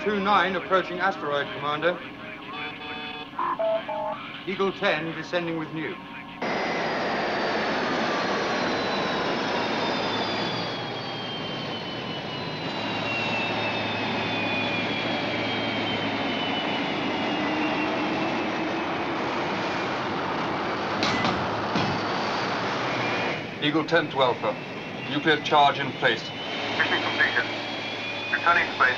29 approaching asteroid, Commander. Eagle 10 descending with new. Eagle 10 to Alpha. Nuclear charge in place. Mission completed. Returning to base.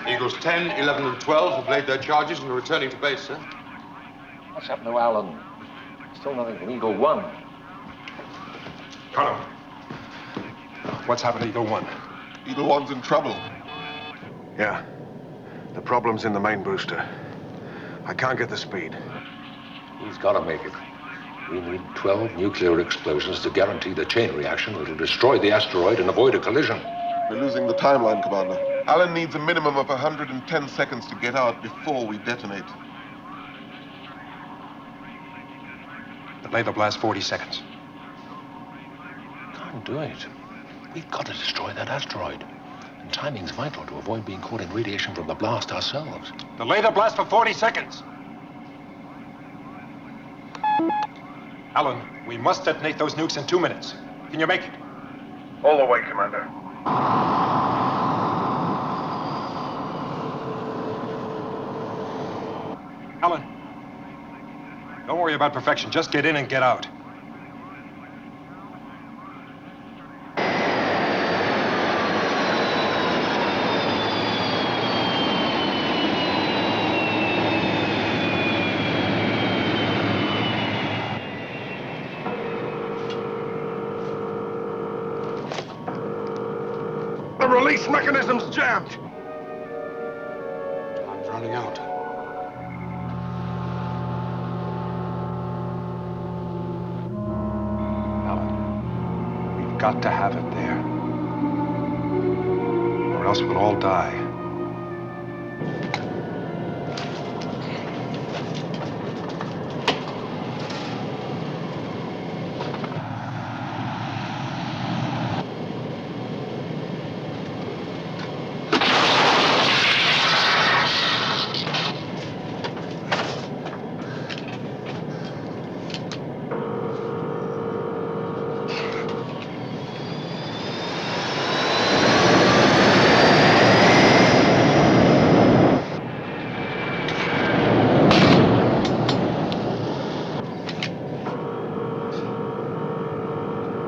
Eagles 10, 11, and 12 have laid their charges and are returning to base, sir. What's happened to Alan? Still nothing from Eagle 1. Colonel, what's happened to Eagle 1? Eagle 1's in trouble. Yeah. The problem's in the main booster. I can't get the speed. He's got to make it. We need 12 nuclear explosions to guarantee the chain reaction that'll destroy the asteroid and avoid a collision. We're losing the timeline, Commander. Alan needs a minimum of 110 seconds to get out before we detonate. Delay the blast 40 seconds. Can't do it. We've got to destroy that asteroid. And timing's vital to avoid being caught in radiation from the blast ourselves. Delay the blast for 40 seconds. Alan, we must detonate those nukes in 2 minutes. Can you make it? All the way, Commander. Alan, don't worry about perfection. Just get in and get out. The release mechanism's jammed. Time's running out. Alan, we've got to have it there. Or else we'll all die.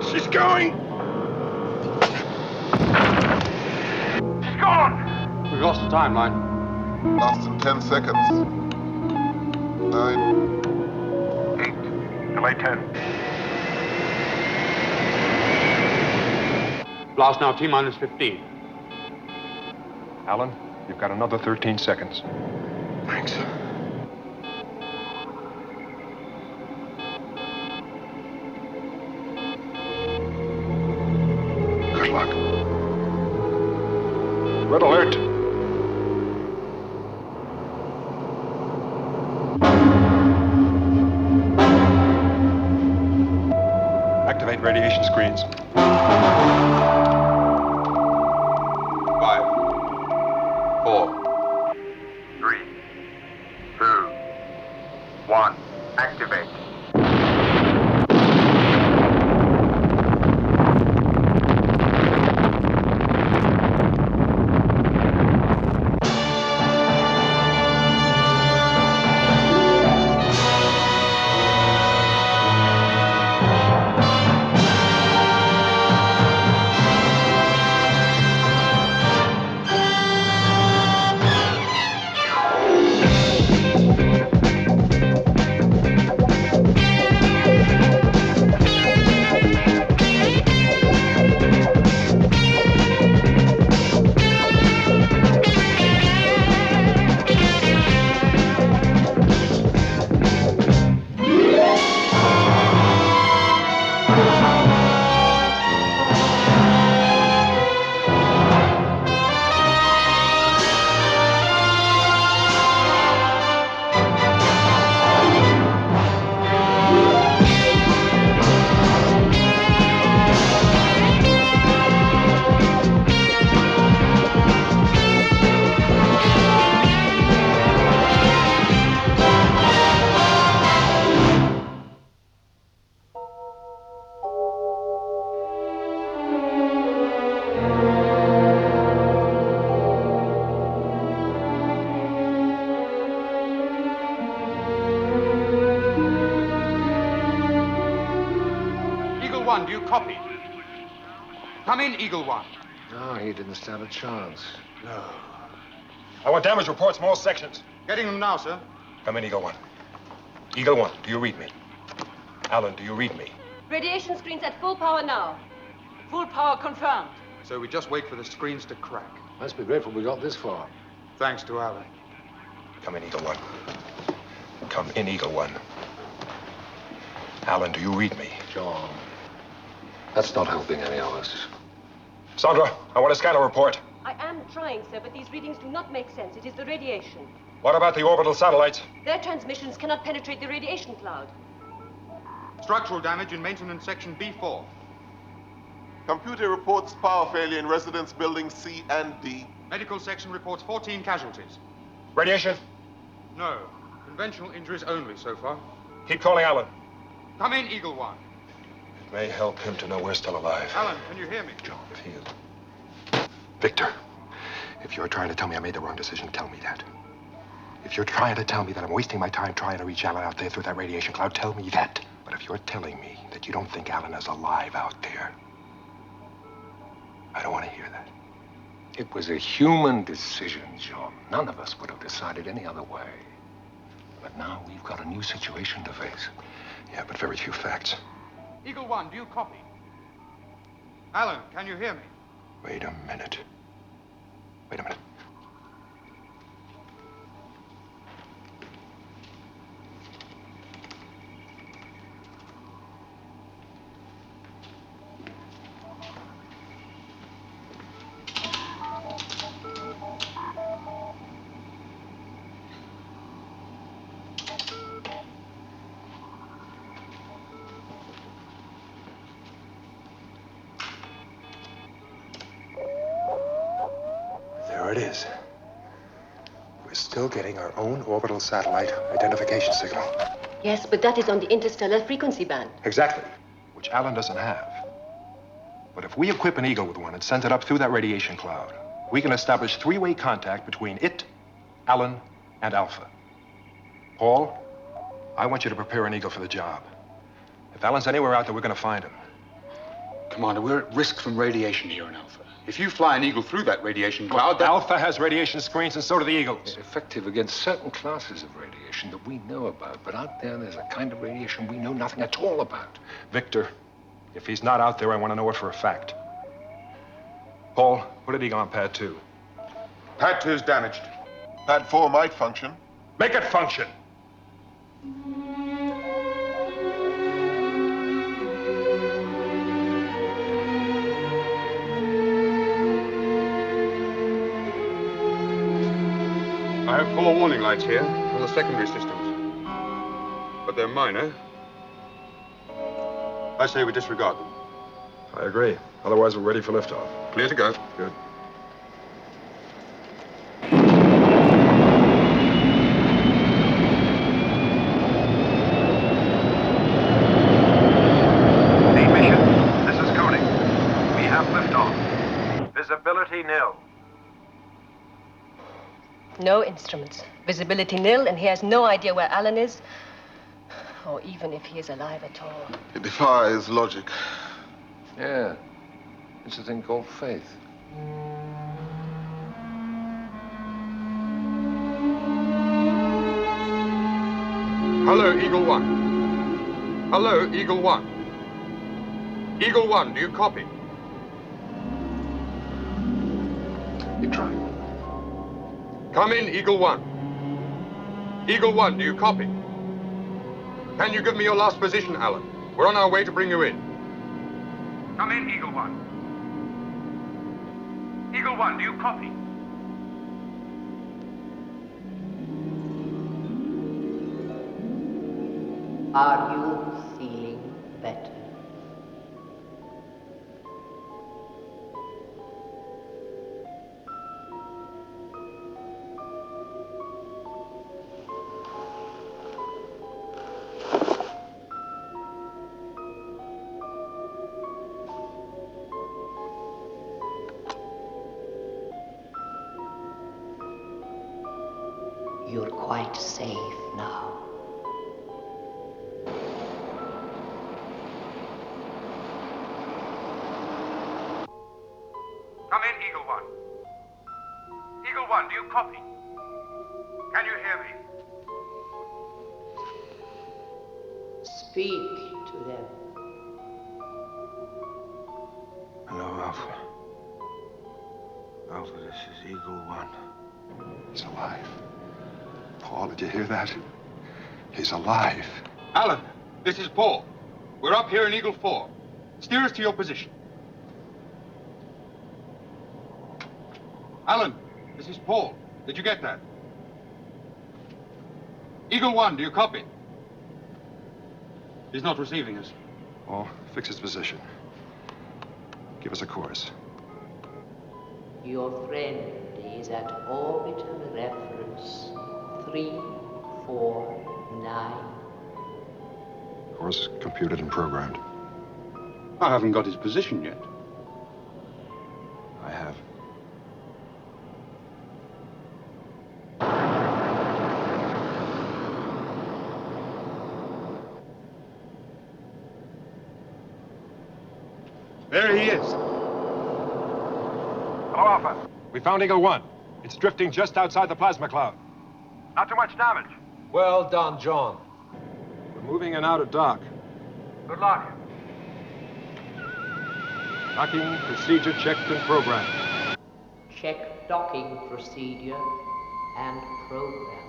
She's going! She's gone! We've lost the timeline. Last in 10 seconds. 9. 8. Delay 10. Blast now T-minus 15. Alan, you've got another 13 seconds. Thanks. Good luck. Red alert. Activate radiation screens. 5, 4. 3. 2. 1. Activate. One, do you copy? Come in, Eagle One. No, he didn't stand a chance. No. I want damage reports from all sections. Getting them now, sir. Come in, Eagle One. Eagle One, do you read me? Alan, do you read me? Radiation screens at full power now. Full power confirmed. So we just wait for the screens to crack. Let's be grateful we got this far. Thanks to Alan. Come in, Eagle One. Come in, Eagle One. Alan, do you read me? John, that's not helping any of us. Sandra, I want to scan a report. I am trying, sir, but these readings do not make sense. It is the radiation. What about the orbital satellites? Their transmissions cannot penetrate the radiation cloud. Structural damage in maintenance section B4. Computer reports power failure in residence buildings C and D. Medical section reports 14 casualties. Radiation? No. Conventional injuries only so far. Keep calling Alan. Come in, Eagle One. It may help him to know we're still alive. Alan, can you hear me? John, if he is... Victor, if you're trying to tell me I made the wrong decision, tell me that. If you're trying to tell me that I'm wasting my time trying to reach Alan out there through that radiation cloud, tell me that. But if you're telling me that you don't think Alan is alive out there, I don't want to hear that. It was a human decision, John. None of us would have decided any other way. But now we've got a new situation to face. Yeah, but very few facts. Eagle One, do you copy? Alan, can you hear me? Wait a minute. Wait a minute. There it is. We're still getting our own orbital satellite identification signal. Yes, but that is on the interstellar frequency band. Exactly, which Alan doesn't have. But if we equip an Eagle with one and send it up through that radiation cloud, we can establish three-way contact between it, Alan, and Alpha. Paul, I want you to prepare an Eagle for the job. If Alan's anywhere out there, we're going to find him. Commander, we're at risk from radiation here in Alpha. If you fly an Eagle through that radiation cloud, Alpha has radiation screens, and so do the Eagles. It's effective against certain classes of radiation that we know about. But out there's a kind of radiation we know nothing at all about. Victor, if he's not out there, I want to know it for a fact. Paul, put an Eagle on pad 2. Pad 2's damaged. Pad 4 might function. Make it function. I have 4 warning lights here on the secondary systems. But they're minor. I say we disregard them. I agree. Otherwise, we're ready for liftoff. Clear to go. Good. Main mission, this is Koenig. We have liftoff. Visibility nil. No instruments. Visibility nil, and he has no idea where Alan is, or even if he is alive at all. It defies logic. Yeah. It's a thing called faith. Hello, Eagle One. Hello, Eagle One. Eagle One, do you copy? You try. Come in, Eagle One. Eagle One, do you copy? Can you give me your last position, Alan? We're on our way to bring you in. Come in, Eagle One. Eagle One, do you copy? Are you feeling better? You're quite safe now. Come in, Eagle One. Eagle One, do you copy? Can you hear me? Speak to them. Hello, Alpha. Alpha, this is Eagle One. He's alive. Paul, did you hear that? He's alive. Alan, this is Paul. We're up here in Eagle 4. Steer us to your position. Alan, this is Paul. Did you get that? Eagle 1, do you copy? He's not receiving us. Paul, fix his position. Give us a course. Your friend is at orbital reference 349. Course computed and programmed. I haven't got his position yet. I have. There he is. Hello, Alpha. We found Eagle One. It's drifting just outside the plasma cloud. Not too much damage. Well done, John. We're moving in out of dock. Good luck. Docking procedure checked and programmed. Check docking procedure and program.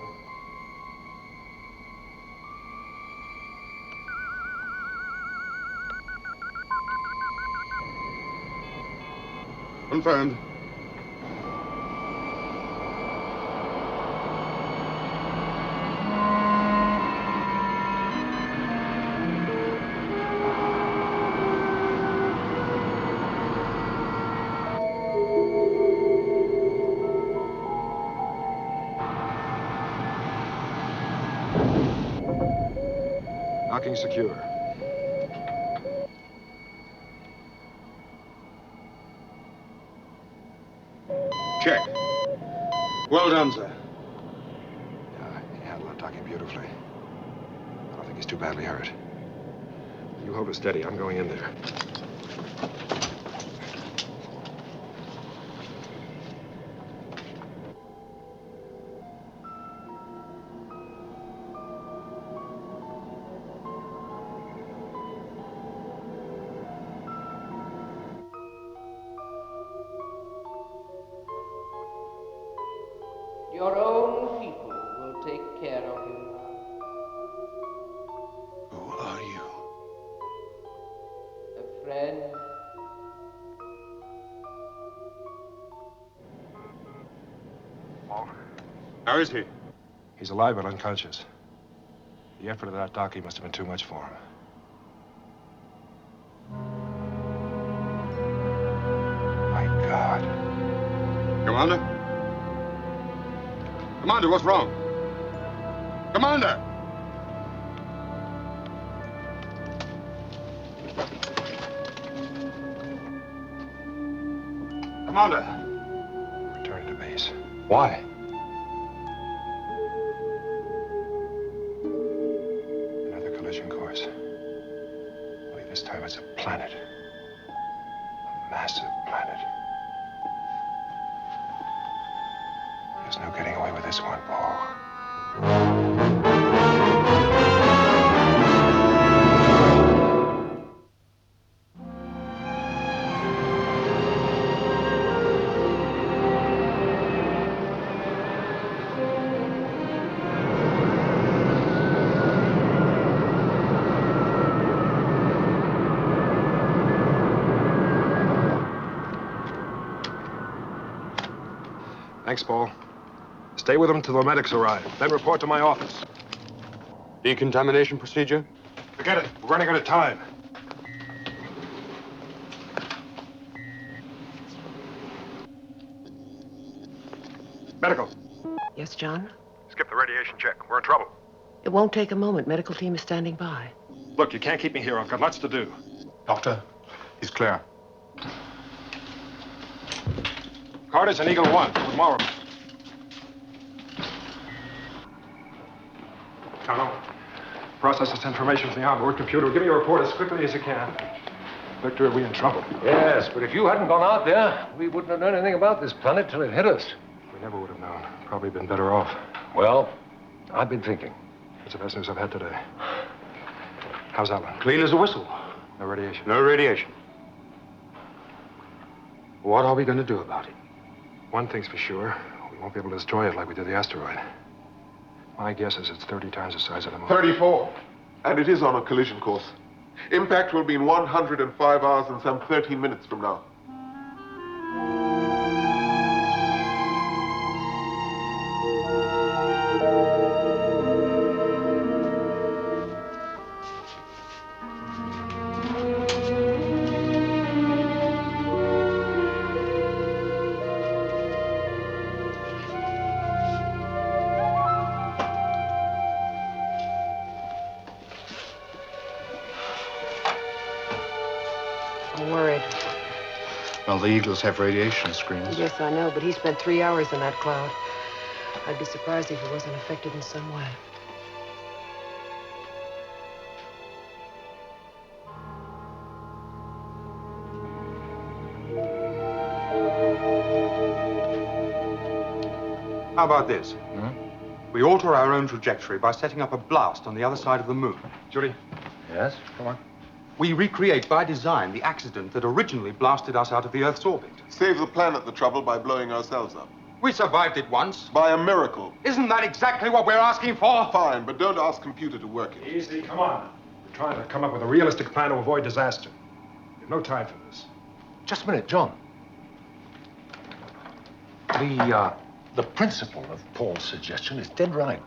Confirmed. Docking secure. Check. Well done, sir. He handled the docking beautifully. I don't think he's too badly hurt. You hold it steady. I'm going in there. Your own people will take care of you now. Who are you? A friend. How is he? He's alive but unconscious. The effort of that docking must have been too much for him. My God. Commander? Commander, what's wrong? Commander! Commander! Return to base. Why? Another collision course. Only this time it's a planet. A massive planet. There's no getting away with this one, Paul. Thanks, Paul. Stay with them till the medics arrive. Then report to my office. Decontamination procedure? Forget it. We're running out of time. Medical. Yes, John? Skip the radiation check. We're in trouble. It won't take a moment. Medical team is standing by. Look, you can't keep me here. I've got lots to do. Doctor, he's clear. Carter's and Eagle One. Tomorrow. Colonel, process this information from the onboard computer. Give me a report as quickly as you can. Victor, are we in trouble? Yes, but if you hadn't gone out there, we wouldn't have known anything about this planet till it hit us. We never would have known. Probably been better off. Well, I've been thinking. It's the best news I've had today. How's Alan? Clean as a whistle. No radiation? No radiation. What are we going to do about it? One thing's for sure. We won't be able to destroy it like we did the asteroid. My guess is it's 30 times the size of the moon. 34. And it is on a collision course. Impact will be in 105 hours and some 13 minutes from now. I'm worried. Well, the Eagles have radiation screens. Yes, I know, but he spent 3 hours in that cloud. I'd be surprised if he wasn't affected in some way. How about this? We alter our own trajectory by setting up a blast on the other side of the moon. Judy? Yes? Come on. We recreate by design the accident that originally blasted us out of the Earth's orbit. Save the planet the trouble by blowing ourselves up. We survived it once. By a miracle. Isn't that exactly what we're asking for? Fine, but don't ask computer to work it. Easy, come on. We're trying to come up with a realistic plan to avoid disaster. We have no time for this. Just a minute, John. The principle of Paul's suggestion is dead right.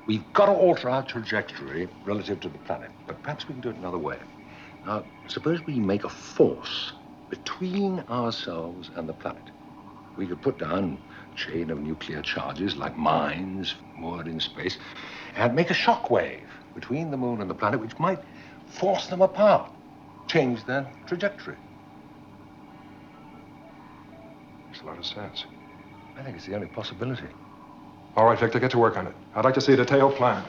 We've got to alter our trajectory relative to the planet, but perhaps we can do it another way. Now, suppose we make a force between ourselves and the planet. We could put down a chain of nuclear charges like mines moored in space and make a shock wave between the moon and the planet which might force them apart, change their trajectory. Makes a lot of sense. I think it's the only possibility. All right, Victor, get to work on it. I'd like to see a detailed plan.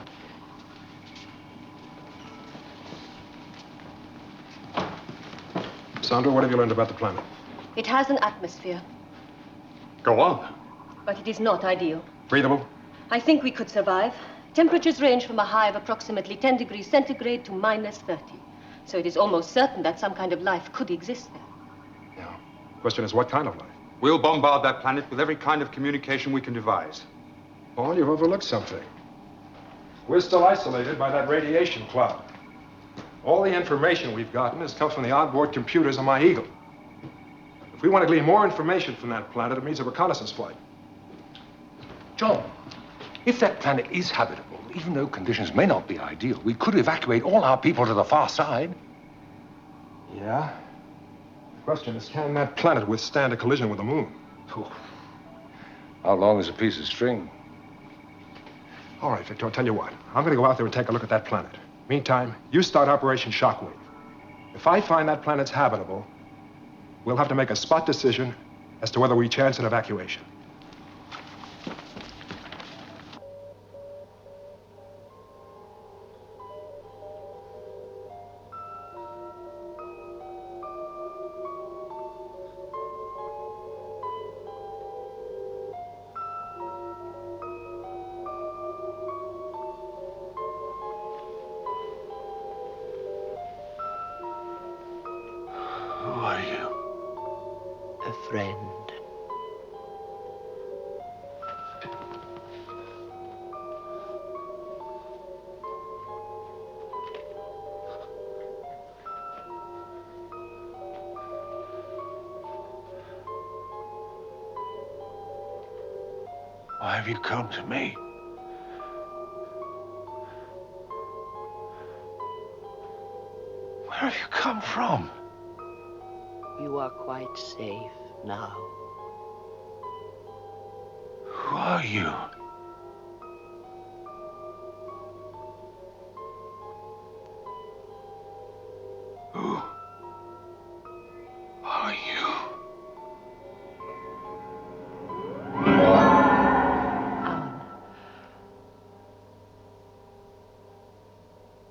Sandra, what have you learned about the planet? It has an atmosphere, Go on. but it is not ideal. Breathable? I think we could survive. Temperatures range from a high of approximately 10 degrees centigrade to minus 30. So it is almost certain that some kind of life could exist there. Yeah. Question is, what kind of life? We'll bombard that planet with every kind of communication we can devise. Paul, you've overlooked something. We're still isolated by that radiation cloud. All the information we've gotten has come from the onboard computers on my Eagle. If we want to glean more information from that planet, it means a reconnaissance flight. John, if that planet is habitable, even though conditions may not be ideal, we could evacuate all our people to the far side. Yeah? The question is, can that planet withstand a collision with the moon? Oh. How long is a piece of string? All right, Victor, I'll tell you what. I'm going to go out there and take a look at that planet. Meantime, you start Operation Shockwave. If I find that planet's habitable, we'll have to make a spot decision as to whether we chance an evacuation. Who are you? A friend. Why have you come to me? Where have you come from? You are quite safe now. Who are you? Who are you?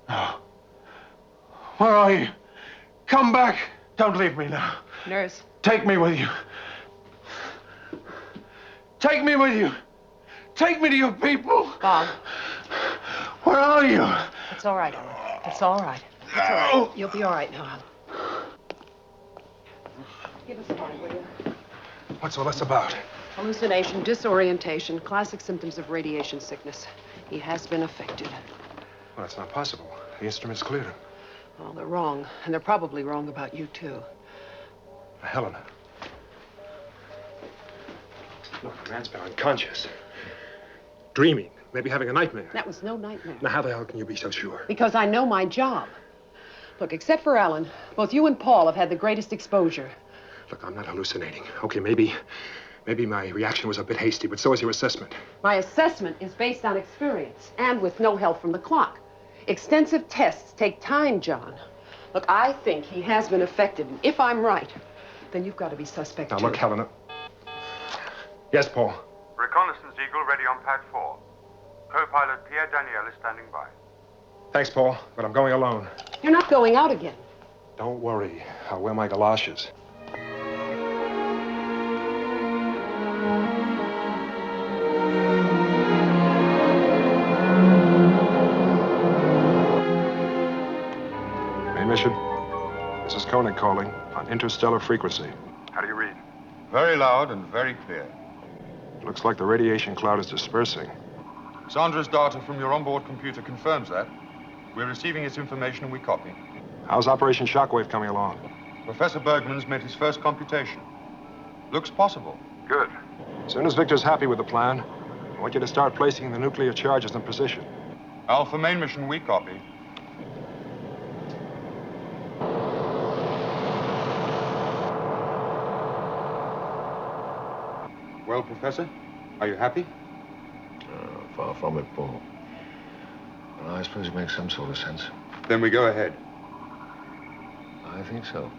No. Where are you? Come back! Don't leave me now. Nurse. Take me with you. Take me with you. Take me to your people. Bob. Where are you? It's all right, Ellen. It's all right. It's all right. You'll be all right now. Give us a hand, will you? What's all this about? Hallucination, disorientation, classic symptoms of radiation sickness. He has been affected. Well, that's not possible. The instruments cleared him. Well, they're wrong. And they're probably wrong about you, too. Helena. Look, the man's been unconscious. Dreaming. Maybe having a nightmare. That was no nightmare. Now, how the hell can you be so sure? Because I know my job. Look, except for Alan, both you and Paul have had the greatest exposure. Look, I'm not hallucinating. Okay, maybe my reaction was a bit hasty, but so is your assessment. My assessment is based on experience and with no help from the clock. Extensive tests take time, John. Look, I think he has been affected, and if I'm right, then you've got to be suspect, Now, too. look, Helena. Yes, Paul. Reconnaissance Eagle ready on pad 4. Co-pilot Pierre Daniel is standing by. Thanks, Paul, but I'm going alone. You're not going out again. Don't worry. I'll wear my galoshes. Main mission. This is Koenig calling on interstellar frequency. How do you read? Very loud and very clear. Looks like the radiation cloud is dispersing. Sandra's data from your onboard computer confirms that. We're receiving its information and we copy. How's Operation Shockwave coming along? Professor Bergman's made his first computation. Looks possible. Good. As soon as Victor's happy with the plan, I want you to start placing the nuclear charges in position. Alpha main mission, we copy. Well, Professor, are you happy? Far from it, Paul. Well, I suppose it makes some sort of sense. Then we go ahead. I think so.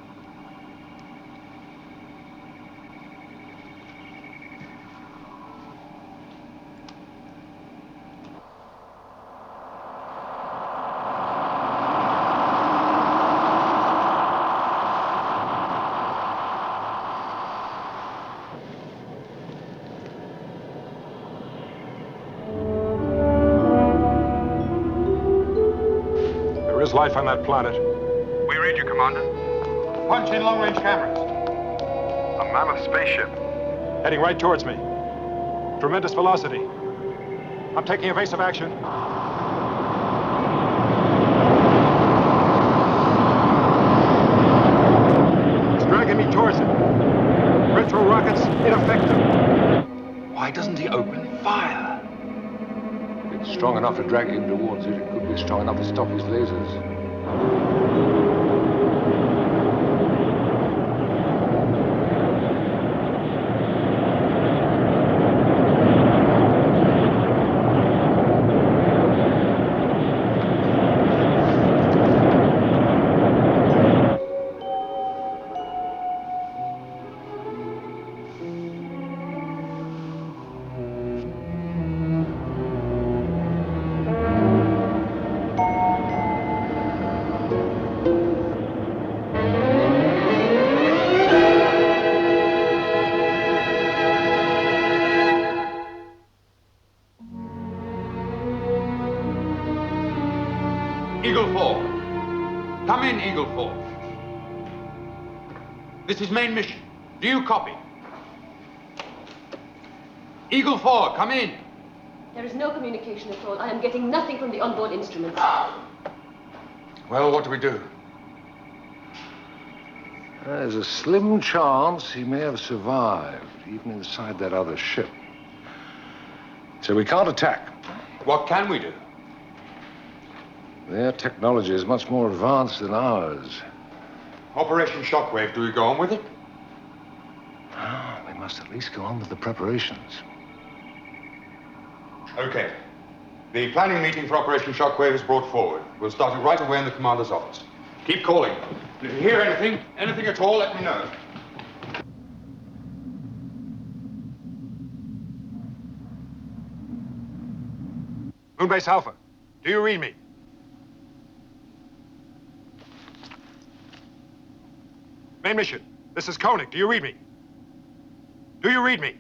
There is life on that planet. We read you, Commander. Punch in long-range cameras. A mammoth spaceship. Heading right towards me. Tremendous velocity. I'm taking evasive action. It's dragging me towards it. Retro rockets ineffective. Why doesn't he open fire? If it's strong enough to drag him towards it, it could be strong enough to stop his lasers. Eagle 4. Come in, Eagle 4. This is main mission. Do you copy? Eagle 4, come in. There is no communication at all. I am getting nothing from the onboard instruments. Well, what do we do? There's a slim chance he may have survived, even inside that other ship. So we can't attack. What can we do? Their technology is much more advanced than ours. Operation Shockwave, do we go on with it? Oh, we must at least go on with the preparations. Okay. The planning meeting for Operation Shockwave is brought forward. We'll start it right away in the commander's office. Keep calling. If you hear anything at all, let me know. Moonbase Alpha, do you read me? Main mission. This is Koenig. Do you read me? Do you read me?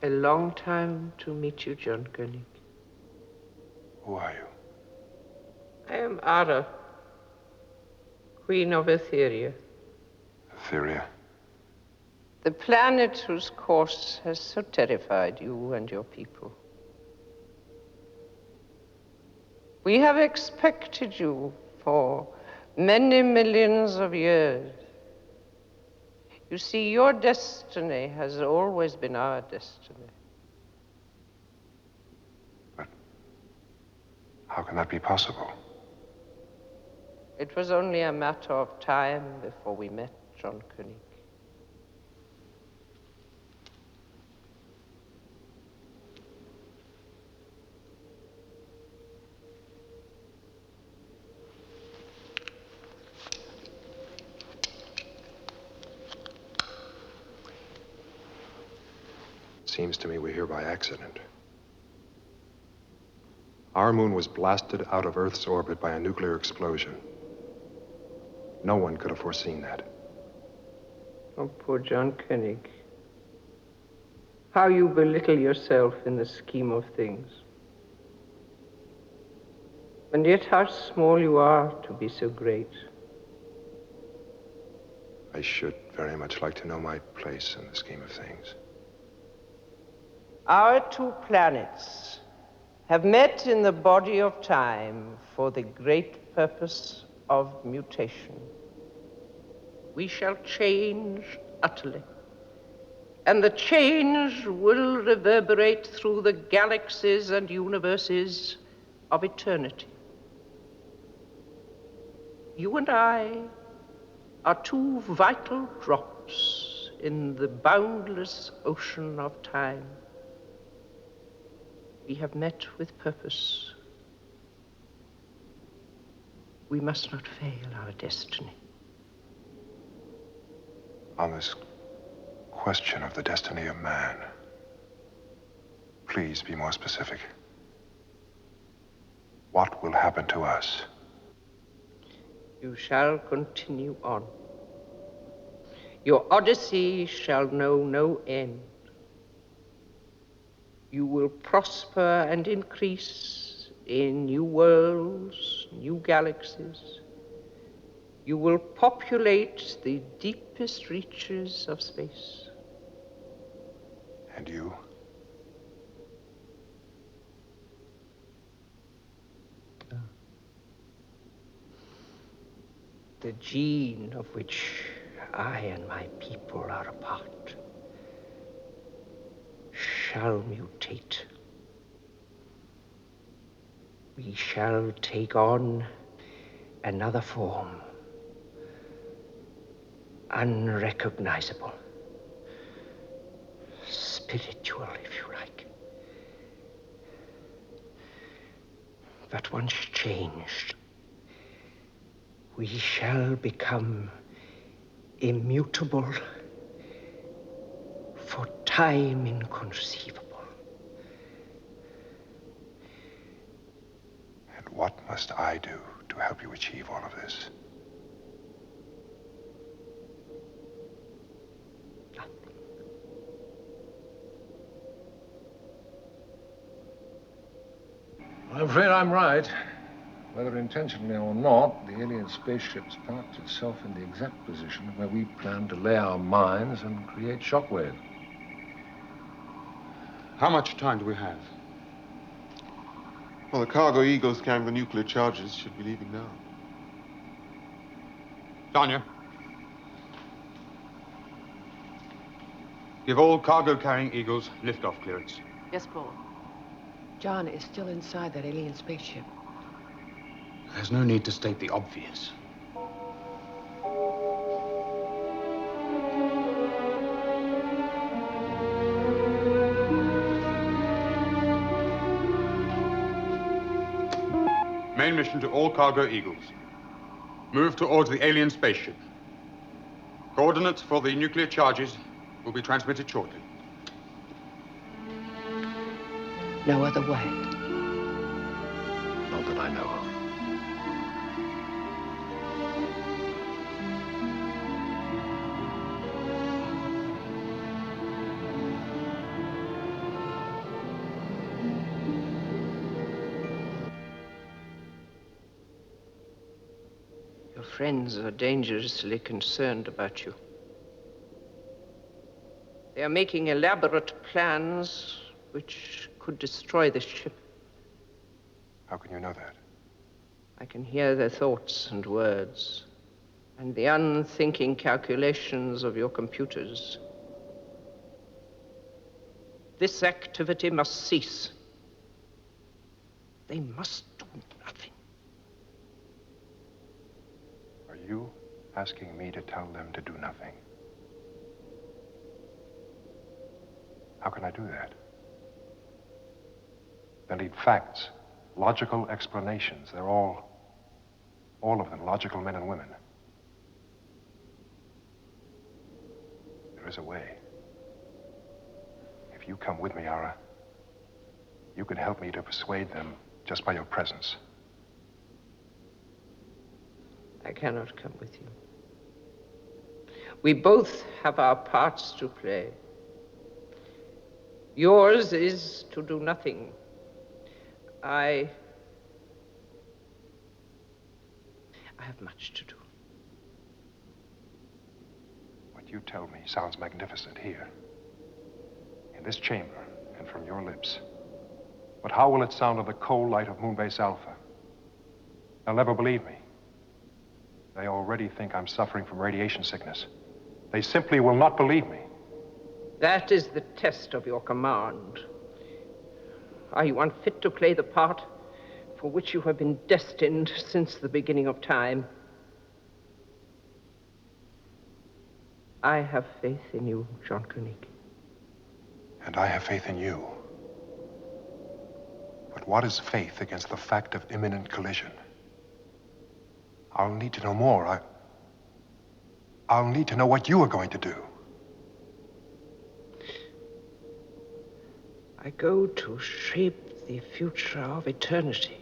A long time to meet you, John Koenig. Who are you? I am Ara, Queen of Etheria. Etheria? The planet whose course has so terrified you and your people. We have expected you for many millions of years. You see, your destiny has always been our destiny. But how can that be possible? It was only a matter of time before we met, John Koenig. Seems to me we're here by accident. Our moon was blasted out of Earth's orbit by a nuclear explosion. No one could have foreseen that. Oh, poor John Koenig. How you belittle yourself in the scheme of things. And yet how small you are to be so great. I should very much like to know my place in the scheme of things. Our two planets have met in the body of time for the great purpose of mutation. We shall change utterly, and the change will reverberate through the galaxies and universes of eternity. You and I are two vital drops in the boundless ocean of time. We have met with purpose. We must not fail our destiny. On this question of the destiny of man, please be more specific. What will happen to us? You shall continue on. Your odyssey shall know no end. You will prosper and increase in new worlds, new galaxies. You will populate the deepest reaches of space. And you? The gene of which I and my people are a part shall mutate. We shall take on another form, unrecognizable, spiritual, if you like. But once changed, we shall become immutable, for time inconceivable. And what must I do to help you achieve all of this? I'm afraid I'm right. Whether intentionally or not, the alien spaceship's parked itself in the exact position where we plan to lay our mines and create shockwave. How much time do we have? Well, the cargo Eagles carrying the nuclear charges should be leaving now. Tanya. Give all cargo-carrying Eagles liftoff clearance. Yes, Paul. John is still inside that alien spaceship. There's no need to state the obvious. Main mission to all cargo Eagles. Move towards the alien spaceship. Coordinates for the nuclear charges will be transmitted shortly. No other way. Not that I know of. Your friends are dangerously concerned about you. They are making elaborate plans which could destroy the ship. How can you know that? I can hear their thoughts and words, and the unthinking calculations of your computers. This activity must cease. They must do nothing. Are you asking me to tell them to do nothing? How can I do that? They need facts, logical explanations. They're all of them, logical men and women. There is a way. If you come with me, Ara, you can help me to persuade them just by your presence. I cannot come with you. We both have our parts to play. Yours is to do nothing. I have much to do. What you tell me sounds magnificent here, in this chamber, and from your lips. But how will it sound in the cold light of Moonbase Alpha? They'll never believe me. They already think I'm suffering from radiation sickness. They simply will not believe me. That is the test of your command. Are you unfit to play the part for which you have been destined since the beginning of time? I have faith in you, John Koenig. And I have faith in you. But what is faith against the fact of imminent collision? I'll need to know more. I'll need to know what you are going to do. I go to shape the future of eternity.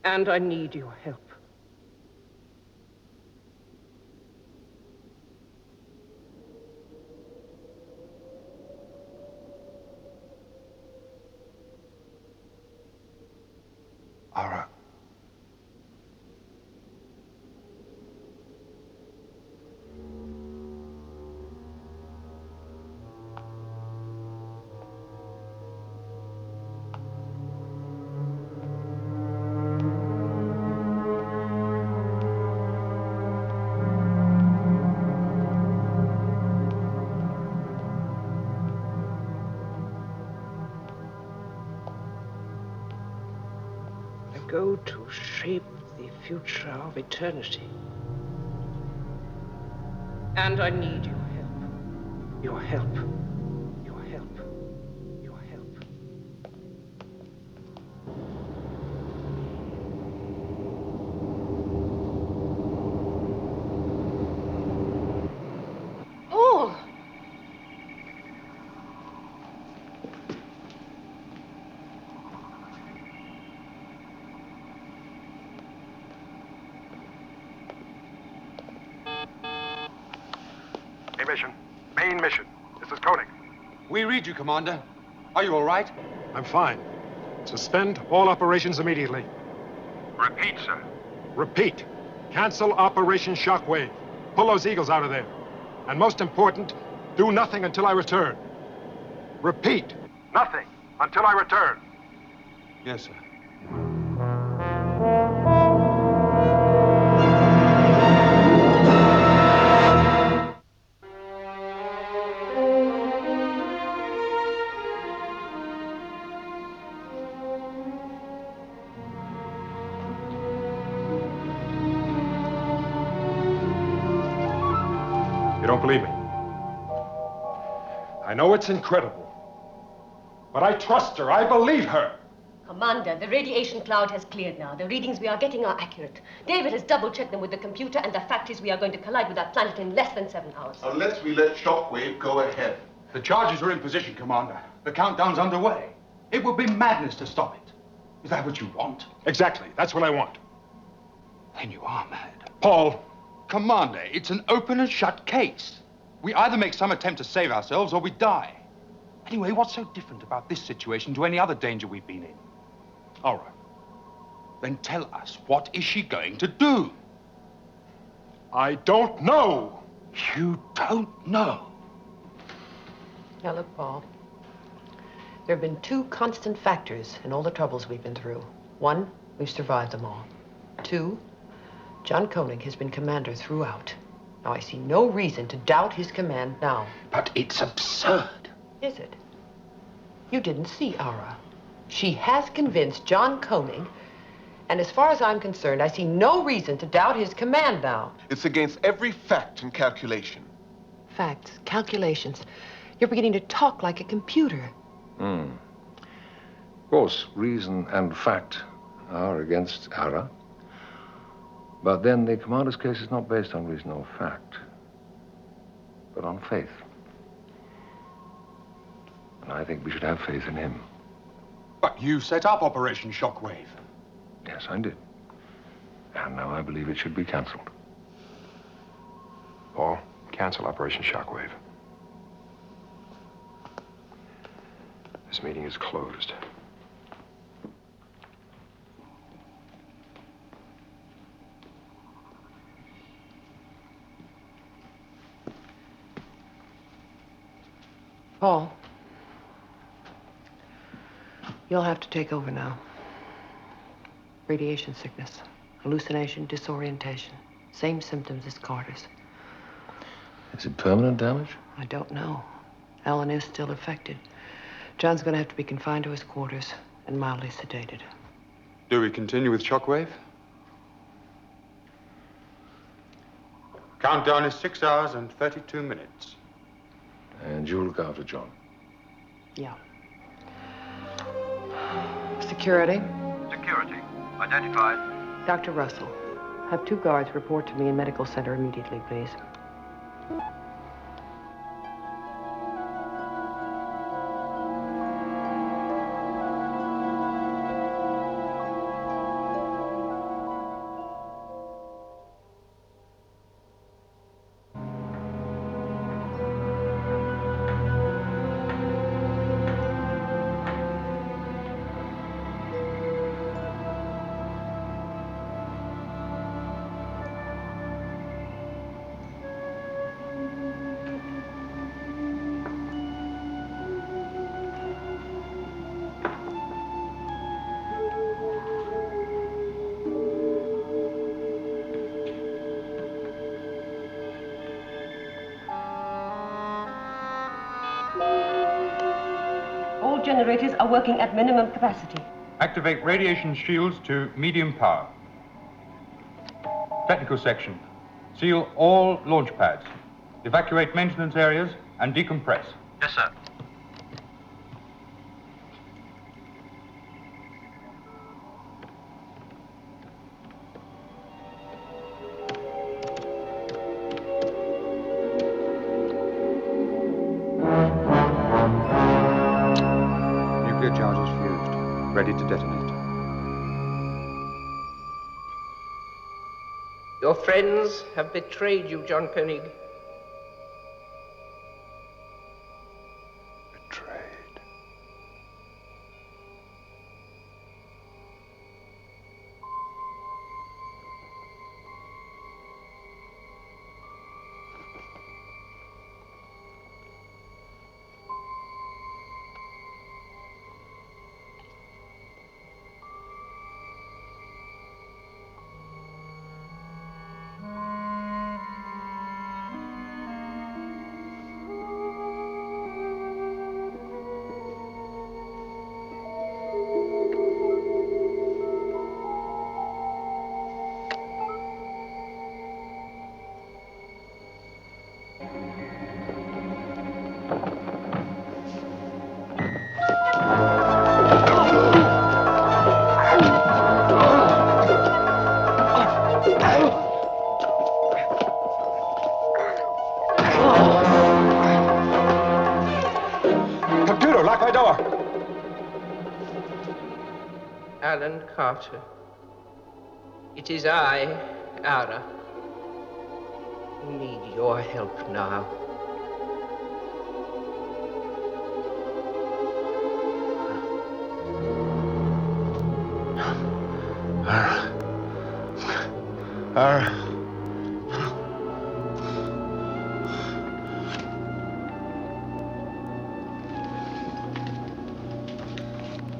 And I need your help. Ara. Go to shape the future of eternity. And I need your help. Your help. Your help. Your help. Paul! Mission. Main mission. This is Koenig. We read you, Commander. Are you all right? I'm fine. Suspend all operations immediately. Repeat, sir. Repeat. Cancel Operation Shockwave. Pull those eagles out of there. And most important, do nothing until I return. Repeat. Nothing until I return. Yes, sir. You don't believe me? I know it's incredible, but I trust her. I believe her. Commander, the radiation cloud has cleared now. The readings we are getting are accurate. David has double-checked them with the computer, and the fact is we are going to collide with that planet in less than 7 hours. Unless we let Shockwave go ahead. The charges are in position, Commander. The countdown's underway. It would be madness to stop it. Is that what you want? Exactly. That's what I want. Then you are mad. Paul. Commander, it's an open and shut case. We either make some attempt to save ourselves or we die. Anyway, what's so different about this situation to any other danger we've been in? All right. Then tell us, what is she going to do? I don't know. You don't know? Now look, Paul. There have been 2 constant factors in all the troubles we've been through. 1, we've survived them all. 2, John Koenig has been commander throughout. Now, I see no reason to doubt his command now. But it's absurd. Is it? You didn't see Ara. She has convinced John Koenig, and as far as I'm concerned, I see no reason to doubt his command now. It's against every fact and calculation. Facts, calculations. You're beginning to talk like a computer. Of course, reason and fact are against Ara. But then the commander's case is not based on reason or fact, but on faith. And I think we should have faith in him. But you set up Operation Shockwave. Yes, I did. And now I believe it should be canceled. Paul, cancel Operation Shockwave. This meeting is closed. Paul, you'll have to take over now. Radiation sickness, hallucination, disorientation. Same symptoms as Carter's. Is it permanent damage? I don't know. Alan is still affected. John's going to have to be confined to his quarters and mildly sedated. Do we continue with shockwave? Countdown is 6 hours and 32 minutes. And you'll look after John. Yeah. Security. Security. Identified. Dr. Russell, have 2 guards report to me in medical center immediately, please. All generators are working at minimum capacity. Activate radiation shields to medium power. Technical section. Seal all launch pads. Evacuate maintenance areas and decompress. Yes, sir. Nuclear charges fused. Ready to detonate. Your friends have betrayed you, John Koenig. Betrayed. Computer, lock my door. Alan Carter. It is I, Ara, who need your help now.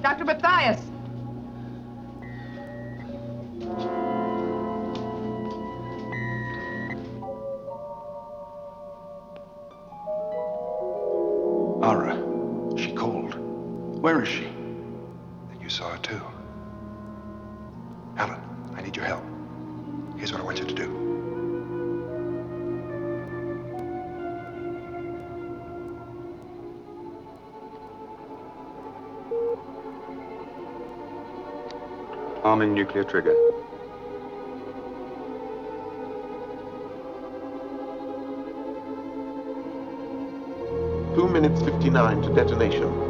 Dr. Matthias! Ara, she called. Where is she? Then you saw her too. Alan, I need your help. Here's what I want you to do. Arming nuclear trigger. Two minutes 59 to detonation.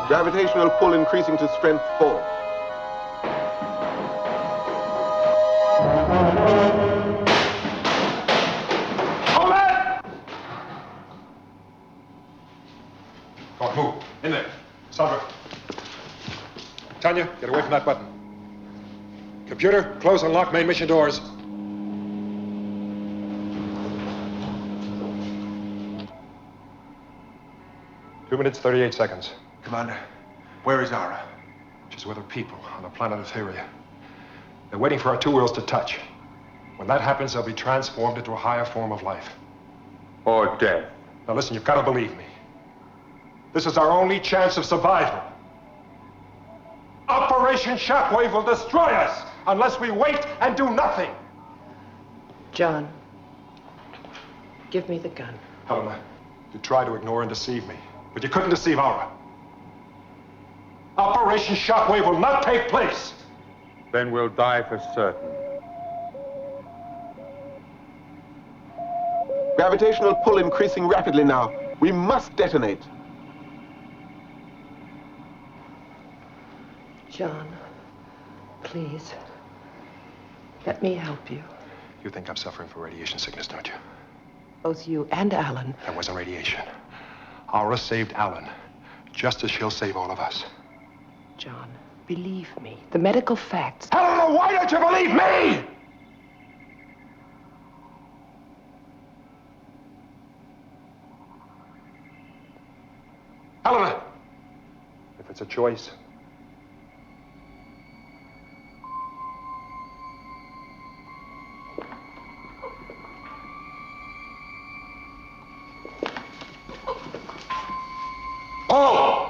Gravitational pull increasing to strength 4. Tanya, get away from that button. Computer, close and lock main mission doors. 2 minutes, 38 seconds. Commander, where is Ara? She's with her people on the planet Etheria. They're waiting for our two worlds to touch. When that happens, they'll be transformed into a higher form of life. Or death. Now listen, you've got to believe me. This is our only chance of survival. Operation Shockwave will destroy us unless we wait and do nothing. John, give me the gun. Helena, you tried to ignore and deceive me, but you couldn't deceive Aura. Operation Shockwave will not take place. Then we'll die for certain. Gravitational pull increasing rapidly now. We must detonate. John, please, let me help you. You think I'm suffering from radiation sickness, don't you? Both you and Alan. That wasn't radiation. Aura saved Alan, just as she'll save all of us. John, believe me, the medical facts. Helena, why don't you believe me? Helena, if it's a choice, Paul!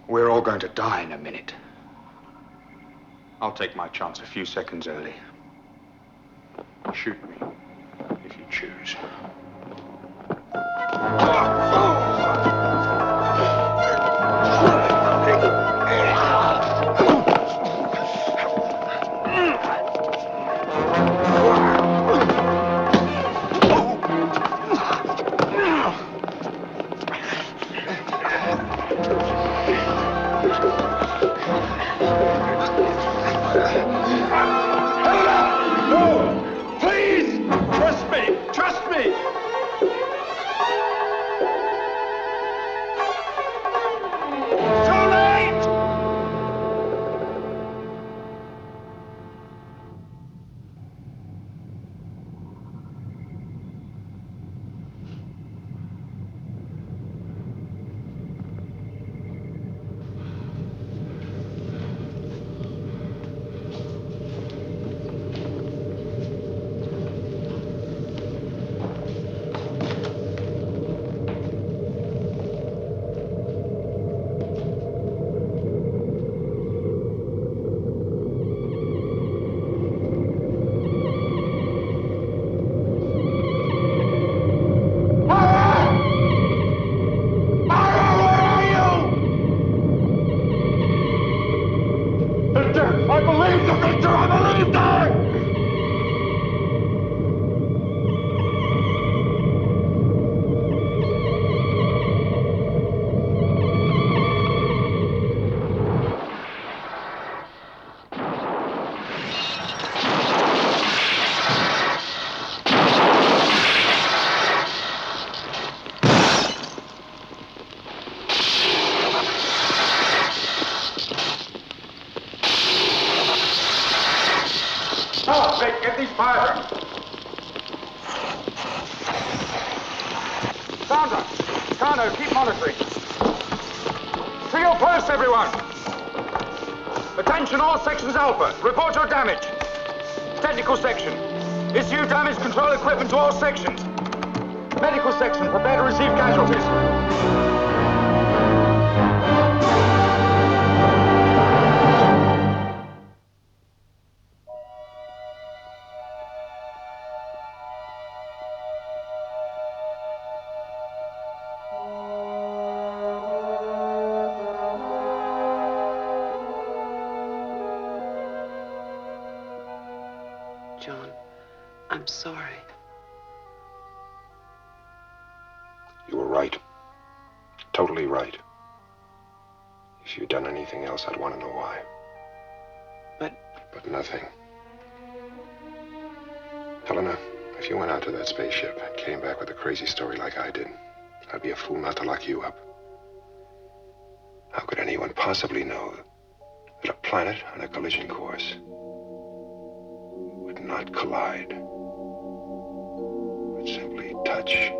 We're all going to die in a minute. I'll take my chance a few seconds early. Shoot me, if you choose. No! Please! Trust me! Trust me! Too late! I believe the Victor! I believe that! Now, Vic, get these fires up. Sandra, Carno, keep monitoring. To your posts, everyone. Attention, all sections Alpha. Report your damage. Technical section. Issue damage control equipment to all sections. Medical section, prepare to receive casualties. I'm sorry. You were right. Totally right. If you'd done anything else, I'd want to know why. But nothing. Helena, if you went out to that spaceship and came back with a crazy story like I did, I'd be a fool not to lock you up. How could anyone possibly know that a planet on a collision course would not collide, would simply touch?